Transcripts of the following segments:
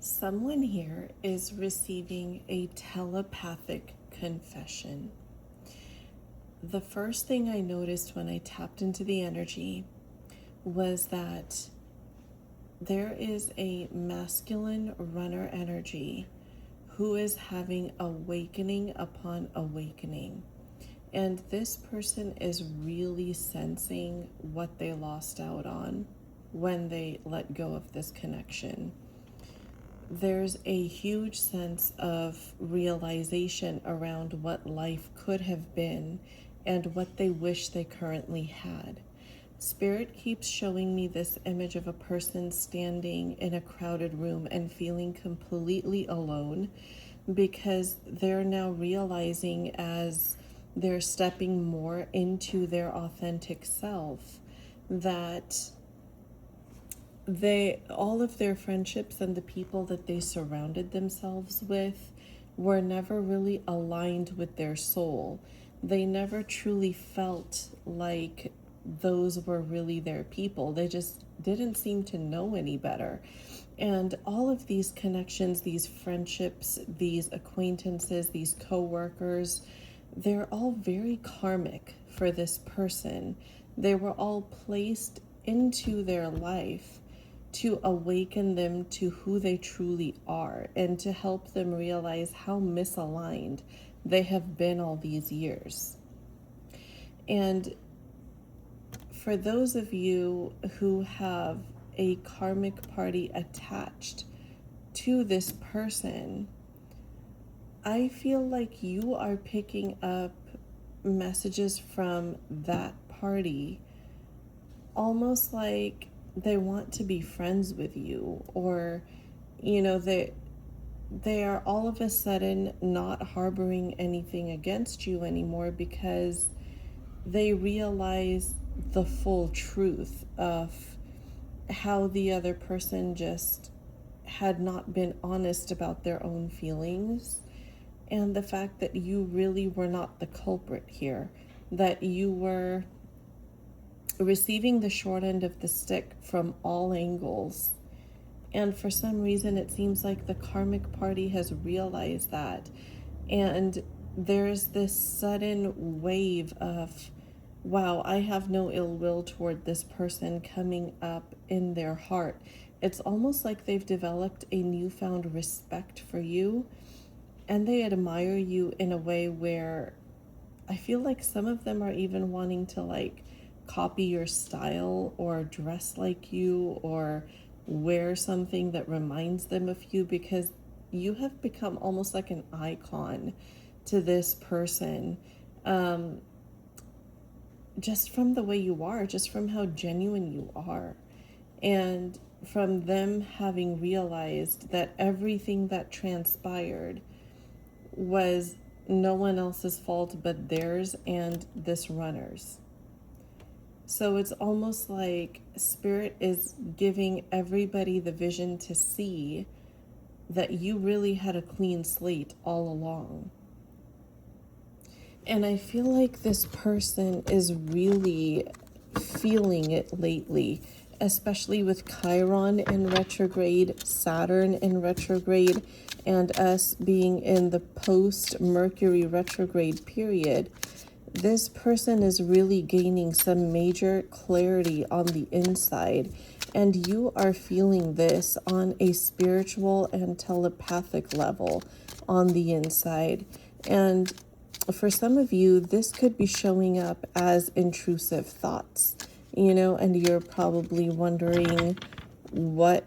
Someone here is receiving a telepathic confession. The first thing I noticed when I tapped into the energy was that there is a masculine runner energy who is having awakening upon awakening. And this person is really sensing what they lost out on when they let go of this connection. There's a huge sense of realization around what life could have been and what they wish they currently had. Spirit keeps showing me this image of a person standing in a crowded room and feeling completely alone because they're now realizing as they're stepping more into their authentic self that all of their friendships and the people that they surrounded themselves with were never really aligned with their soul. They never truly felt like those were really their people. They just didn't seem to know any better. And all of these connections, these friendships, these acquaintances, these co-workers, they're all very karmic for this person. They were all placed into their life to awaken them to who they truly are and to help them realize how misaligned they have been all these years. And for those of you who have a karmic party attached to this person, I feel like you are picking up messages from that party almost like they want to be friends with you, or they are all of a sudden not harboring anything against you anymore because they realize the full truth of how the other person just had not been honest about their own feelings, and the fact that you really were not the culprit here, that you were receiving the short end of the stick from all angles. And for some reason, it seems like the karmic party has realized that. And there's this sudden wave of, wow, I have no ill will toward this person coming up in their heart. It's almost like they've developed a newfound respect for you, and they admire you in a way where I feel like some of them are even wanting to copy your style or dress like you or wear something that reminds them of you, because you have become almost like an icon to this person, just from the way you are, just from how genuine you are, and from them having realized that everything that transpired was no one else's fault but theirs and this runner's. So it's almost like Spirit is giving everybody the vision to see that you really had a clean slate all along. And I feel like this person is really feeling it lately, especially with Chiron in retrograde, Saturn in retrograde, and us being in the post-Mercury retrograde period. This person is really gaining some major clarity on the inside, and you are feeling this on a spiritual and telepathic level on the inside. And for some of you, this could be showing up as intrusive thoughts, and you're probably wondering what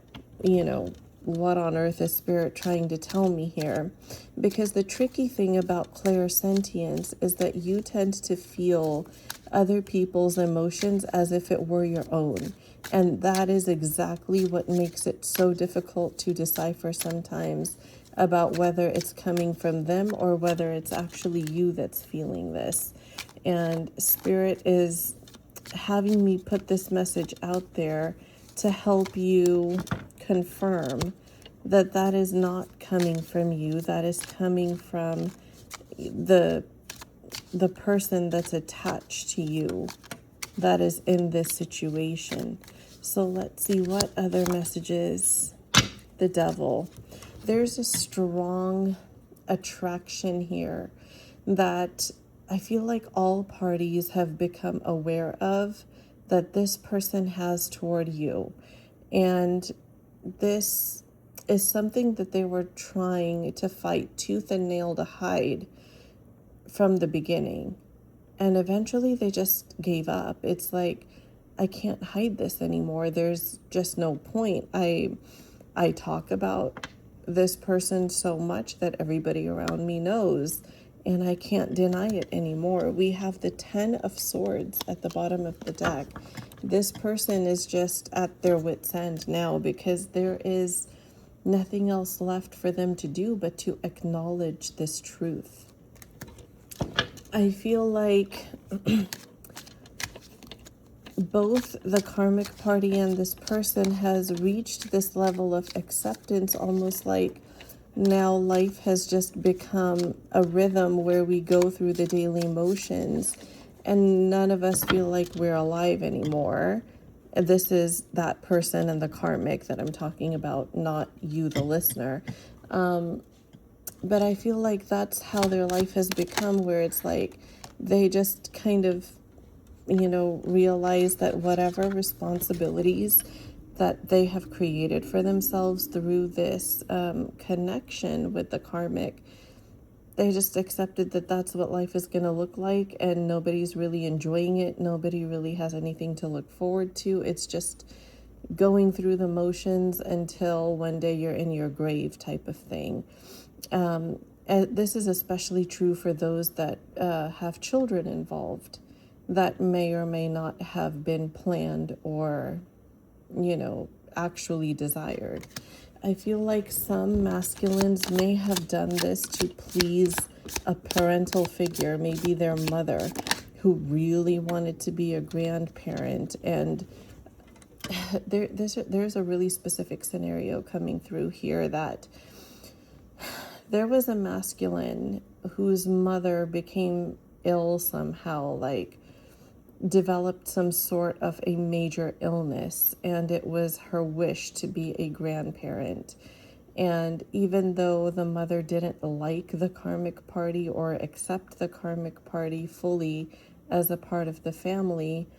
on earth is Spirit trying to tell me here? Because the tricky thing about clairsentience is that you tend to feel other people's emotions as if it were your own. And that is exactly what makes it so difficult to decipher sometimes about whether it's coming from them or whether it's actually you that's feeling this. And Spirit is having me put this message out there to help you confirm that that is not coming from you. That is coming from the person that's attached to you that is in this situation. So let's see what other messages. The Devil. there's a strong attraction here that I feel like all parties have become aware of, that this person has toward you. And this is something that they were trying to fight tooth and nail to hide from the beginning. And eventually they just gave up. It's like, I can't hide this anymore. There's just no point. I talk about this person so much that everybody around me knows, and I can't deny it anymore. We have the 10 of Swords at the bottom of the deck. This person is just at their wit's end now, because there is nothing else left for them to do but to acknowledge this truth. I feel like both the karmic party and this person has reached this level of acceptance, almost like now life has just become a rhythm where we go through the daily motions and none of us feel like we're alive anymore. This is that person and the karmic that I'm talking about, not you, the listener. But I feel like that's how their life has become, where it's like they just kind of, realize that whatever responsibilities that they have created for themselves through this connection with the karmic, they just accepted that that's what life is going to look like, and nobody's really enjoying it. Nobody really has anything to look forward to. It's just going through the motions until one day you're in your grave type of thing. And this is especially true for those that have children involved that may or may not have been planned or, actually desired. I feel like some masculines may have done this to please a parental figure, maybe their mother, who really wanted to be a grandparent. And there's a really specific scenario coming through here, that there was a masculine whose mother became ill somehow, like developed some sort of a major illness, and it was her wish to be a grandparent. And even though the mother didn't like the karmic party or accept the karmic party fully as a part of the family,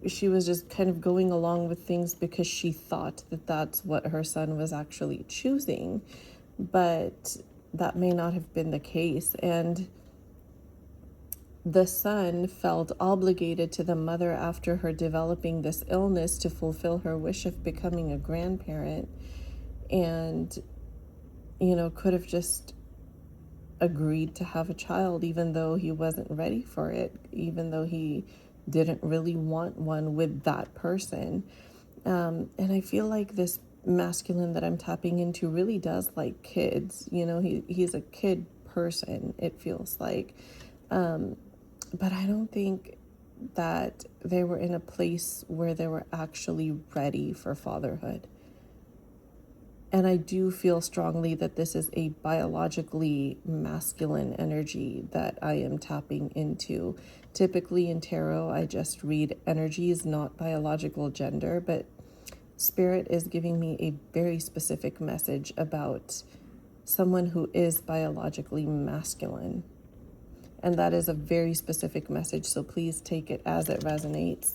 she was just kind of going along with things because she thought that that's what her son was actually choosing. But that may not have been the case. And the son felt obligated to the mother after her developing this illness to fulfill her wish of becoming a grandparent, and, could have just agreed to have a child even though he wasn't ready for it, even though he didn't really want one with that person. And I feel like this masculine that I'm tapping into really does like kids. He's a kid person, it feels like. But I don't think that they were in a place where they were actually ready for fatherhood. And I do feel strongly that this is a biologically masculine energy that I am tapping into. Typically in tarot, I just read energies, not biological gender, but Spirit is giving me a very specific message about someone who is biologically masculine. And that is a very specific message, so please take it as it resonates.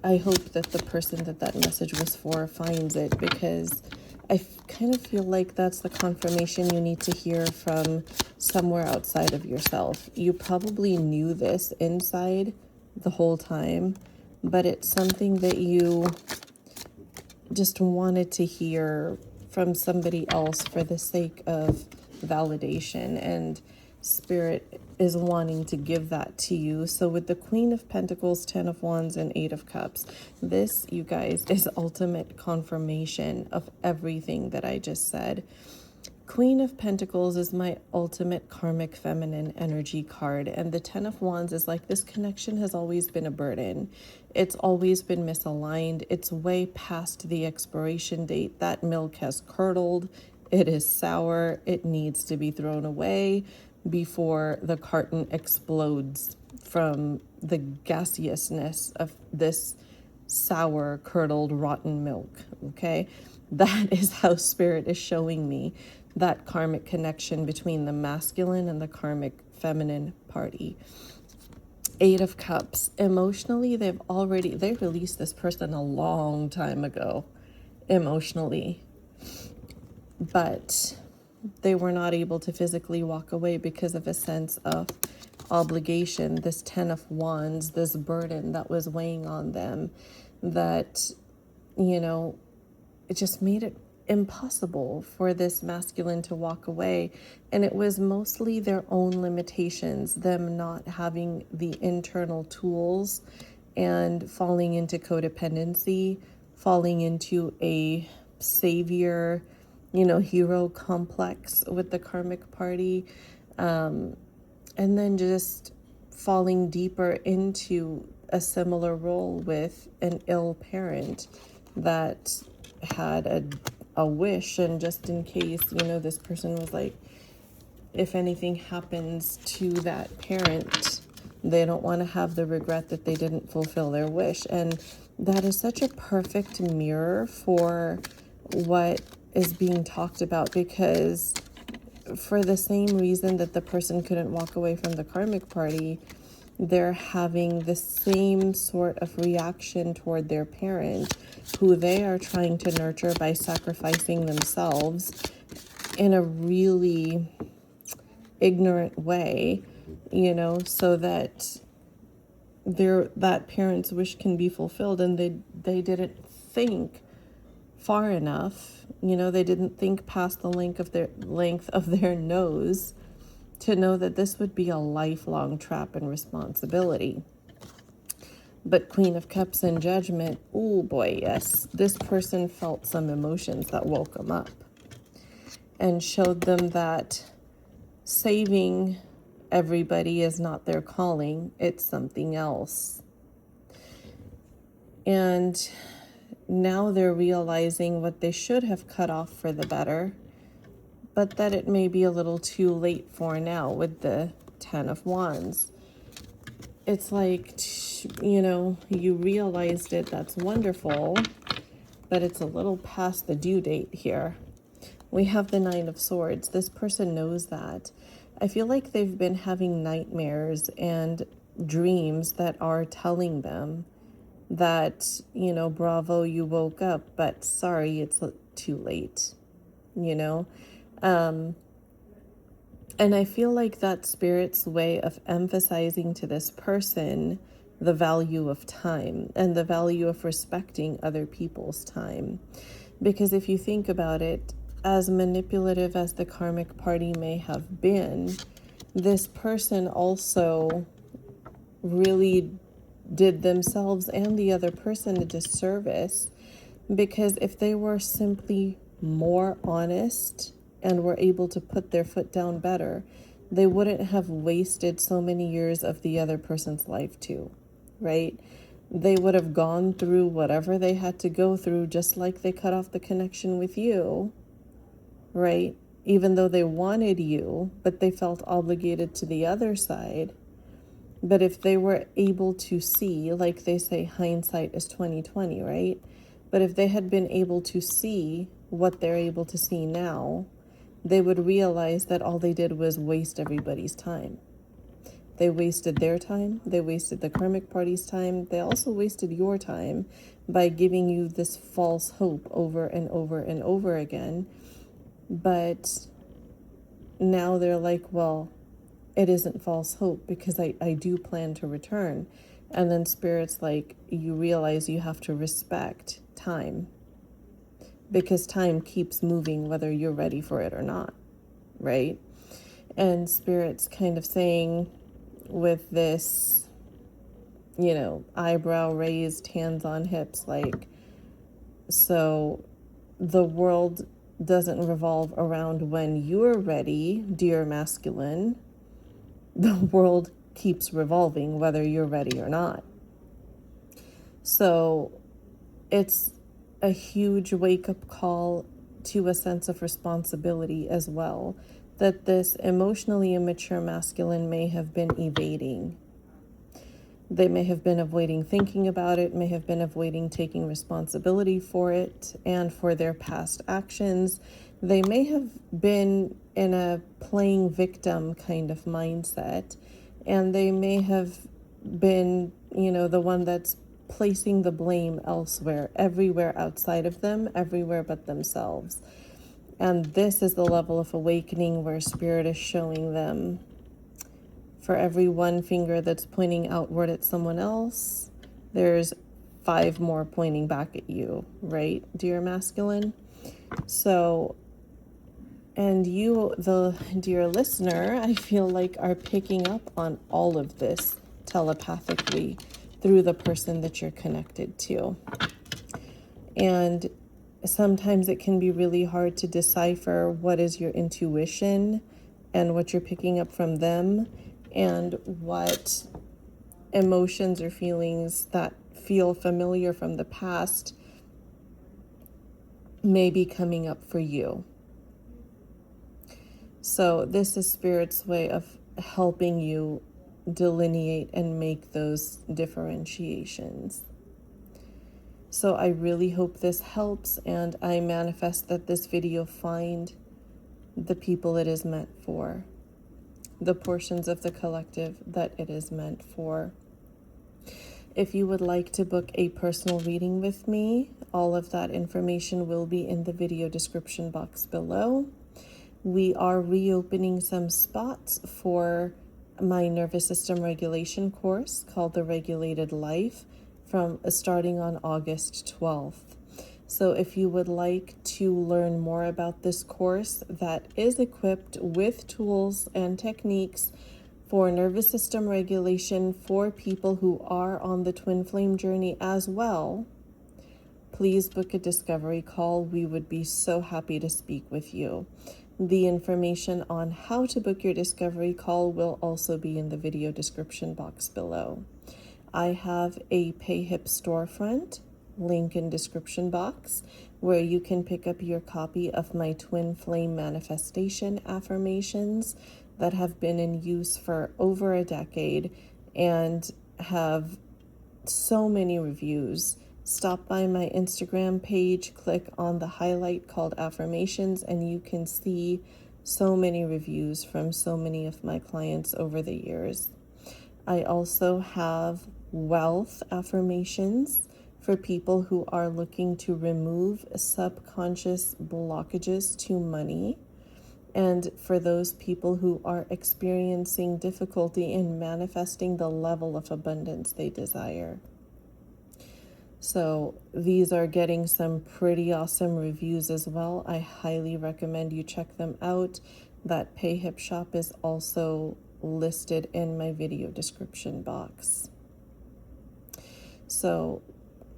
I hope that the person that message was for finds it, because I kind of feel like that's the confirmation you need to hear from somewhere outside of yourself. You probably knew this inside the whole time, but it's something that you just wanted to hear from somebody else for the sake of validation, and Spirit is wanting to give that to you. So with the Queen of Pentacles, 10 of Wands, and 8 of Cups, this, you guys, is ultimate confirmation of everything that I just said. Queen of Pentacles is my ultimate karmic feminine energy card, and the 10 of Wands is like, this connection has always been a burden. It's always been misaligned. It's way past the expiration date. That milk has curdled. It is sour. It needs to be thrown away before the carton explodes from the gaseousness of this sour, curdled, rotten milk, okay? That is how Spirit is showing me that karmic connection between the masculine and the karmic feminine party. Eight of Cups. Emotionally, they released this person a long time ago, emotionally. But they were not able to physically walk away because of a sense of obligation, this 10 of Wands, this burden that was weighing on them that, it just made it impossible for this masculine to walk away. And it was mostly their own limitations, them not having the internal tools and falling into codependency, falling into a savior, hero complex with the karmic party, and then just falling deeper into a similar role with an ill parent that had a wish, and just in case, this person was like, if anything happens to that parent, they don't want to have the regret that they didn't fulfill their wish. And that is such a perfect mirror for what is being talked about, because for the same reason that the person couldn't walk away from the karmic party, they're having the same sort of reaction toward their parent, who they are trying to nurture by sacrificing themselves in a really ignorant way, so that that parent's wish can be fulfilled. And they didn't think far enough, they didn't think past the length of their nose to know that this would be a lifelong trap and responsibility. But Queen of Cups and Judgment, oh boy, yes, this person felt some emotions that woke them up and showed them that saving everybody is not their calling, it's something else. And now they're realizing what they should have cut off for the better, but that it may be a little too late for now with the 10 of Wands. It's like, you realized it, that's wonderful, but it's a little past the due date here. We have the 9 of Swords. This person knows that. I feel like they've been having nightmares and dreams that are telling them that, bravo, you woke up, but sorry, it's too late, And I feel like that Spirit's way of emphasizing to this person the value of time and the value of respecting other people's time. Because if you think about it, as manipulative as the karmic party may have been, this person also really did themselves and the other person a disservice, because if they were simply more honest and were able to put their foot down better, they wouldn't have wasted so many years of the other person's life too, right? They would have gone through whatever they had to go through, just like they cut off the connection with you, right? Even though they wanted you, but they felt obligated to the other side. But if they were able to see, like they say, hindsight is 20/20, right? But if they had been able to see what they're able to see now, they would realize that all they did was waste everybody's time. They wasted their time. They wasted the karmic party's time. They also wasted your time by giving you this false hope over and over and over again. But now they're like, well, it isn't false hope because I do plan to return. And then Spirit's like, you realize you have to respect time, because time keeps moving whether you're ready for it or not, right? And Spirit's kind of saying with this, eyebrow raised, hands on hips, like, so the world doesn't revolve around when you're ready, dear masculine. The world keeps revolving whether you're ready or not. So it's a huge wake-up call to a sense of responsibility as well, that this emotionally immature masculine may have been evading. They may have been avoiding thinking about it, may have been avoiding taking responsibility for it and for their past actions. They may have been in a playing victim kind of mindset, and they may have been, the one that's placing the blame elsewhere, everywhere outside of them, everywhere but themselves. And this is the level of awakening where Spirit is showing them, for every one finger that's pointing outward at someone else, there's 5 more pointing back at you, right, dear masculine? So, and you, the dear listener, I feel like are picking up on all of this telepathically through the person that you're connected to. And sometimes it can be really hard to decipher what is your intuition and what you're picking up from them, and what emotions or feelings that feel familiar from the past may be coming up for you. So this is Spirit's way of helping you delineate and make those differentiations. So I really hope this helps, and I manifest that this video find the people it is meant for, the portions of the collective that it is meant for. If you would like to book a personal reading with me, all of that information will be in the video description box below. We are reopening some spots for my nervous system regulation course called The Regulated Life, from starting on August 12th. So if you would like to learn more about this course that is equipped with tools and techniques for nervous system regulation for people who are on the twin flame journey as well, please book a discovery call. We would be so happy to speak with you. The information on how to book your discovery call will also be in the video description box below. I have a Payhip storefront, link in description box, where you can pick up your copy of my twin flame manifestation affirmations that have been in use for over a decade and have so many reviews. Stop by my Instagram page, click on the highlight called affirmations, and you can see so many reviews from so many of my clients over the years. I also have wealth affirmations for people who are looking to remove subconscious blockages to money, and for those people who are experiencing difficulty in manifesting the level of abundance they desire. So these are getting some pretty awesome reviews as well. I highly recommend you check them out. That Payhip shop is also listed in my video description box. So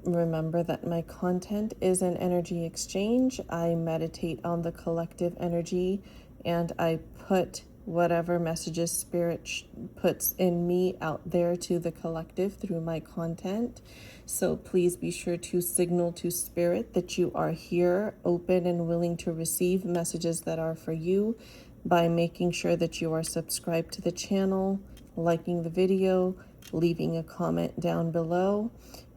remember that my content is an energy exchange. I meditate on the collective energy, and I put whatever messages Spirit puts in me out there to the collective through my content. So please be sure to signal to Spirit that you are here, open and willing to receive messages that are for you, by making sure that you are subscribed to the channel, liking the video, leaving a comment down below.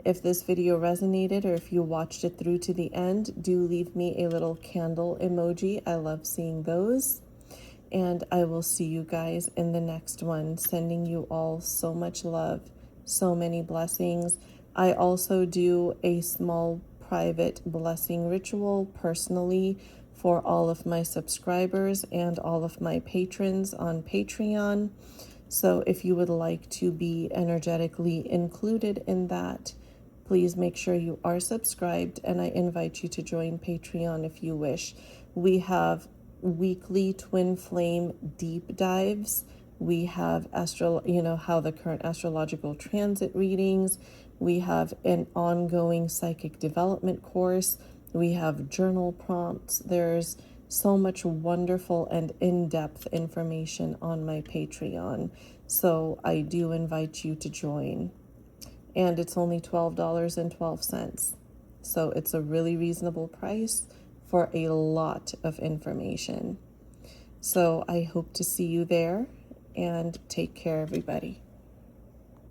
If this video resonated, or if you watched it through to the end, do leave me a little candle emoji. I love seeing those. And I will see you guys in the next one. Sending you all so much love, so many blessings. I also do a small private blessing ritual personally for all of my subscribers and all of my patrons on Patreon. So if you would like to be energetically included in that, please make sure you are subscribed, and I invite you to join Patreon if you wish. We have weekly twin flame deep dives. We have how the current astrological transit readings. We have an ongoing psychic development course. We have journal prompts. There's so much wonderful and in-depth information on my Patreon. So I do invite you to join. And it's only $12.12. So it's a really reasonable price for a lot of information. So I hope to see you there, and take care, everybody.